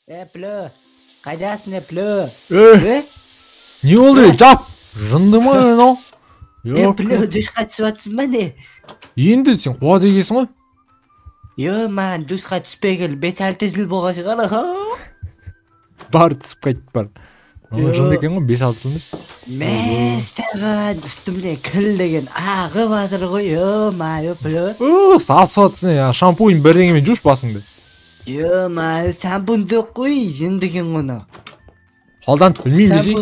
Плö. Қайдасың, Плö? Не болды? Жап! Жынды ма анау? Плö, душқа түсіп жатсың ба не? Енді сен қуа дегесің ғой? Маған душқа түспегелі 5-6 жыл болған шығар. Бар түсіп қайт бар. Жынды екен ғой 5-6 жыл емес. Мәстаған үстімде кіл деген ағып жатыр ғой. Плö. Сасып жатсың ya. Шампунь бірдеңемен жуш басыңды. Шампунь жоқ қой, жындыген ғына. Қалдан білмеймін десей.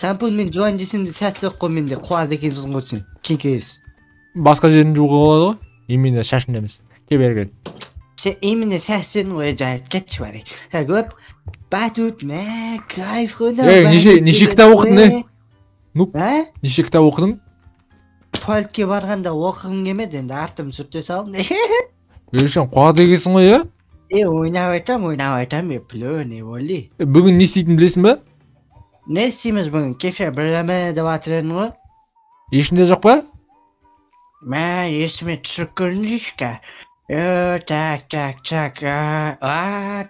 Шампуньмен жуан десемде сәт жоқ қой менде. Қуады екенсің ғой сен. Кеңкейсіз. Басқа жерін жууға болады ғой. Именно шашында емес. Кел бері кел. Именно шашын ғой жайып кетші бары. Көп батут мә кайф қойна. Неше кітап оқыдың? Неше кітап оқыдың? Туалетке барғанда оқығым келмеді, енді артым сүрте салдым. Сен қуа дегесің ғой ya? Ойнап айтам, Плö не oli. Бүгін не істейтінін білесің бе? Не істейміз бүгін? Кеше бірдеме деп жатырын ғой. Есіңде жоқ па? Мә, есіме түсіріп көрінейші. Так.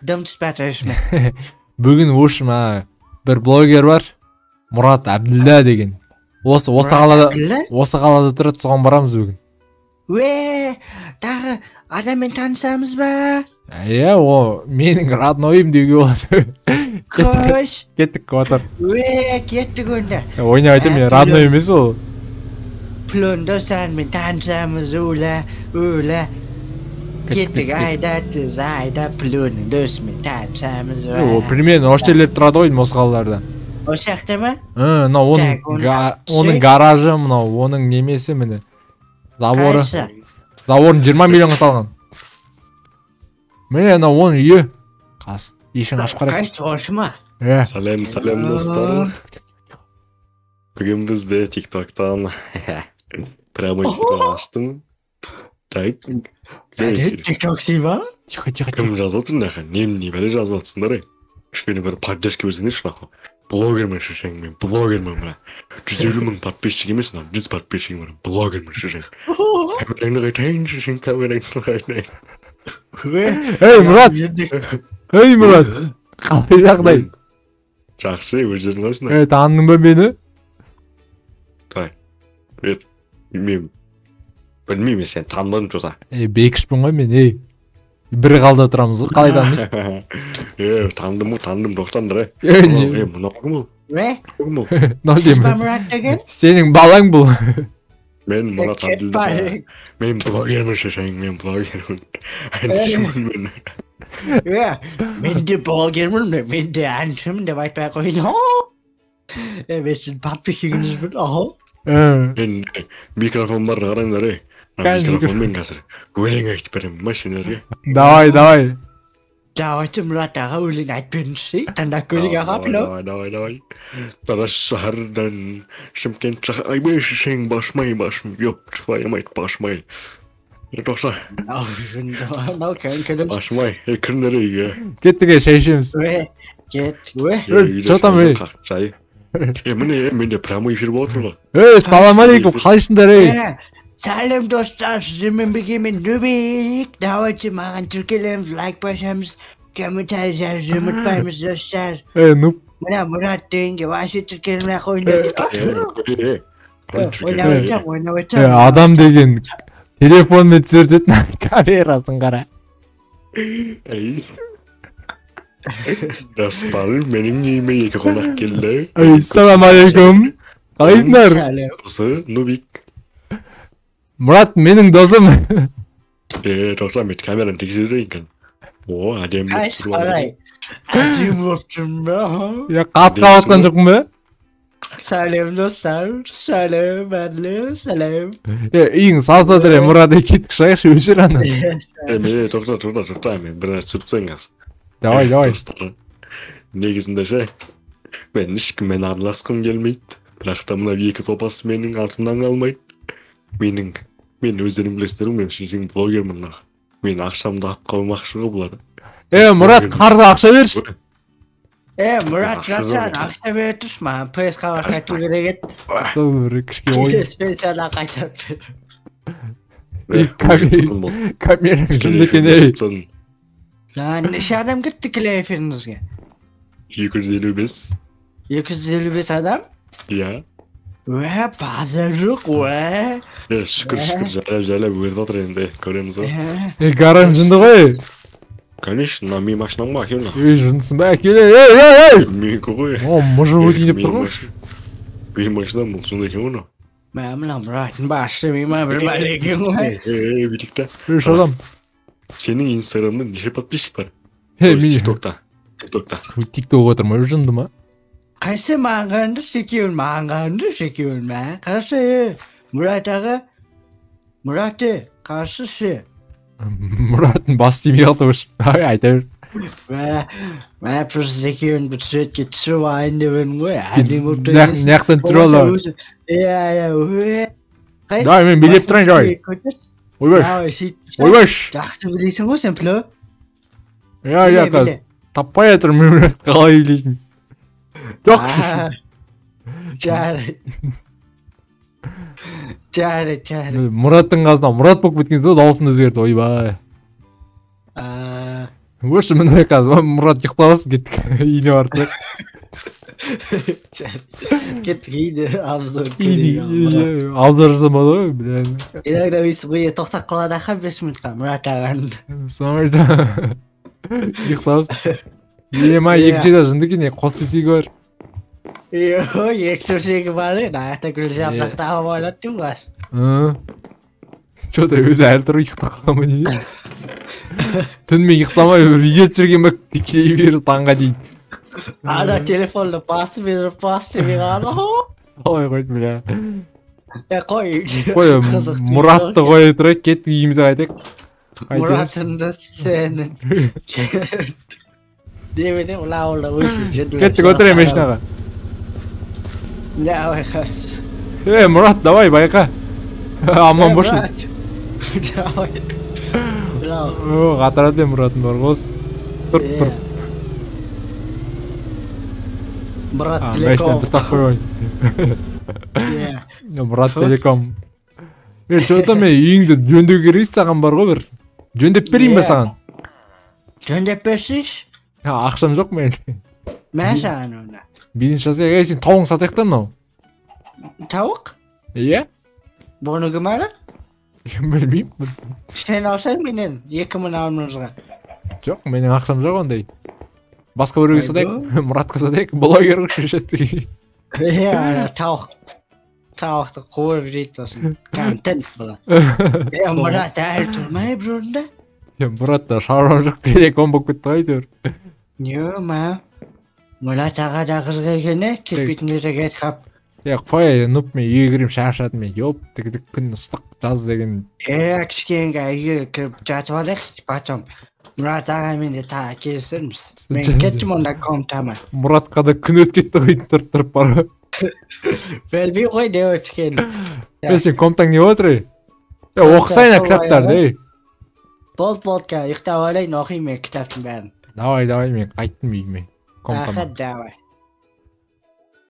Дым түспей жатыр есіме. Бүгін общем бір блогер бар. Мұрат Әбділда деген. Осы қалада тұрады, соған барамыз бүгін. Тағы адаммен танысамыз ба? О, менің родноим деуге болады. Қош. Кеттік отыр. Кеттік онда. Ойнап айтам, мен родной емес ол. Плön достармен танысамыз, өла. Кеттік айда Плönнің досымен танысамыз. Примерно осы жерлер тұрады ғой осы қалаларда. Осы жақта ма? Оның гаражы, оның немесі міне. Заборын 20 миллионға салған. Міне оның үйі. Ешін ашып қарайды. Қайсы осы ма? Салем достар. Бүгін бізде тиктоктан прямой эфир аштым. Так. Тикток сей ба? Кім жазып отырсыңдар? Не бәле жазып отырсыңдар? Кішкене бір поддержка берсеңдерші нахуй. Блогермен шешең, мен блогермен бля. 150 мың подписчик емес, 100 подписчик бар. Блогермен шешең. Камераңды қайтайын шешең, камераңды қайтайын. Мұрат. Қалай жағдай? Жақсы, өздерің қалайсыңдар? Таныдың ба мені? Мен білмеймін, сен танымадың жоса. Бекішпін ғой мен, бір қалда тұрамыз ғой, қалай танымайсың? Таныдым, доқтандар, мұна кім ол? Мұрат деген? Сенің балаң бұл. Мен Мұрат Әбділда. Мен блогермін шешең, мен блогермін. Әншімін мен. Мен де блогермін, мен де әншімін деп айтпай қойын. Мен сен подписчигіңіз біл, Мен микрофон бар қараңдар, микрофонмен қазір өлең айтып беремін машиналарға. Давай. Давайте, Мұрат аға, өлең айтып беріңізші, таңдап көрейік аға, Плö. Давай. Тараз шаһардан Шымкент шаһарына шешең басмай, ёп, твою мать, басмай. Тоқса. Басмай, кіріндер үйге. Кеттік, шай ішеміз. Что там, Шай. Менде прямой эфир болып отыр ғой. Салам алейкум, қалайсыңдар, Сәлем достар, сіздермен бірге мен Нубик. Давайте маған тіркелеміз, лайк басамыз, комментарий жазуды ұмытпаймыз достар. Нуб. Мына Мұрат дегенге вообще тіркелмей қойыңдар. Ойнап айтам. Адам деген телефонмен түсіртетін камерасын қара. Достар, менің үйіме екі қонақ келді. Салам алейкум. Қалайсыңдар? Досы Нубик. Мұрат менің досым. Тоқса, мен камераны тексерейін екен. Әдемі болып ба? Қатқа атқан жоқпын ба? Сәлем достар, сәлем әділі, сәлем. Үйің саздадыр, Мұрат кеттік шайықшы өшір ана. Тоқта, мен бір нәрсе түсірсең аз. Давай. Негізінде ше, мен ешкіммен араласқым келмейді. Бірақ та мына екі топасы менің артымнан қалмайды. Мен өздерің білесіздер, мен шешең блогермін. Мен ақшамды ат қоймақшы ғой бұлар. Мұрат, қарда ақша берші. Мұрат, жатсан ақша бере тұрш ма? PS-ға қайту керек еді. Кішке ой. Специалға қайтап бер. Камера жынды екен, Неше адам кетті тікелей эфиріңізге? 255. 255 адам? Иә. Базар жоқ, Шүкір жайлап өтіп отыр енді көреміз ғой. Гаран жынды ғой. Конечно, менің машинам ба әкел. Жындысың ба әкел. Ей! Менікі ғой. О, мұжы өтейін деп тұр ғой. Менің машинам бұл сондай екен оны. Мәмілі Мұраттың башы мема бір бәле екен ғой. Бүйтікті. Үш адам. Сенің инстаграмда неше подписчик бар? Тиктокта. Тикток отырмай жынды ма? Қайсы маңғанды секеуін мә. Қайсы Мұрат аға. Мұраты, қайсы ше. Мұраттың бас тимей қалды өшіп. Айта бер. Мә просто секеуін бір суретке түсіріп айын деп едім ғой. Наяқтан түсіріп алды. Давай мен билеп тұрайын давай. Ойбаш. Жақсы білесің ғой сен пло? Я қазір таппай жатыр мен қалай билейтін. Жоқ. Жары. Мұраттың қасына Мұрат болып кеткенде дауысын өзгерді, ойбай. Өші міне қазір Мұрат ұйықтавасын кеттік, үйіне барды. Кеттік үйіне абзор. Абзор жамады ғой, білән. Иногда өйсіп қойы тоқтақ қалады ақа 5 минутқа Мұрат ағаны. Сонайда. Ұйықтавасын. Ема 2 жайда жынды кен, қос төсегі бар. Йо, 2 төсегі бар ен, аяқта гүл жапырақты ағып ойлаттым бар. Что-то өзі әлі тұры ұйықтап қаламын не? Түнмен ұйықтамай үйет жүрген бәк текей беріп таңға дейін. Ада телефонды басып беріп қалды. Солай қойды біля. Қой, Мұратты қой тұрайық, кеттік үйімізді қайтайық. Мұратынды сенің. Демеде ұлауылда өшін жөнділер. Кеттік отыр емешінаға. Давай қас. Мұрат, давай байқа. Аман бошын. Давай. Қатарады Мұратың бар ғос. Тұр. Мұрат Телеком. Мәшінен тұр тақ қой. Мұрат Телеком. Что-то мен үйіңді жөндеу керек саған бар ғой бір. Жөндеп берейін бе саған? Жөндеп берсейш? Ақшам жоқ мен. Мен саған онда. Бизнес жасайық, сен тауың сатайық та мынау. Тауық? Иә? Бұны кім алыр? Білмеймін. Сен алсаң менен 2000 алымызға. Жоқ, менің ақшам жоқ ондай. Басқа біреуге сатайық, Мұратқа сатайық, блогер шешетті. Тауық. Тауықты қойып жейді осын. Контент бұла. Мұрат әлі тұрмай бұрында? Мұрат та шаруам жоқ телеком болып кетті қайтыр. Не, ма? Мұрат аға да қызға екені, кетпейтін кезде кет қап. Қой, нүп мен үйге кірем шаршадым мен, ёп, күн ыстық жаз деген. Кішкенге үйге кіріп жатып алайық, потом Мұрат аға мен де келісірміз. Мен кеттім онда комтамай. Мұратқа да күн өткетті қойын тұрып бары. Білмей қой не өткен. Сен комтаң не отыр? Оқысайын кітаптарды, ей. Болды, ұйықтап алайын, оқимын мен кітаптың бәрін. Давай, мен қайттым үйіме. Давай.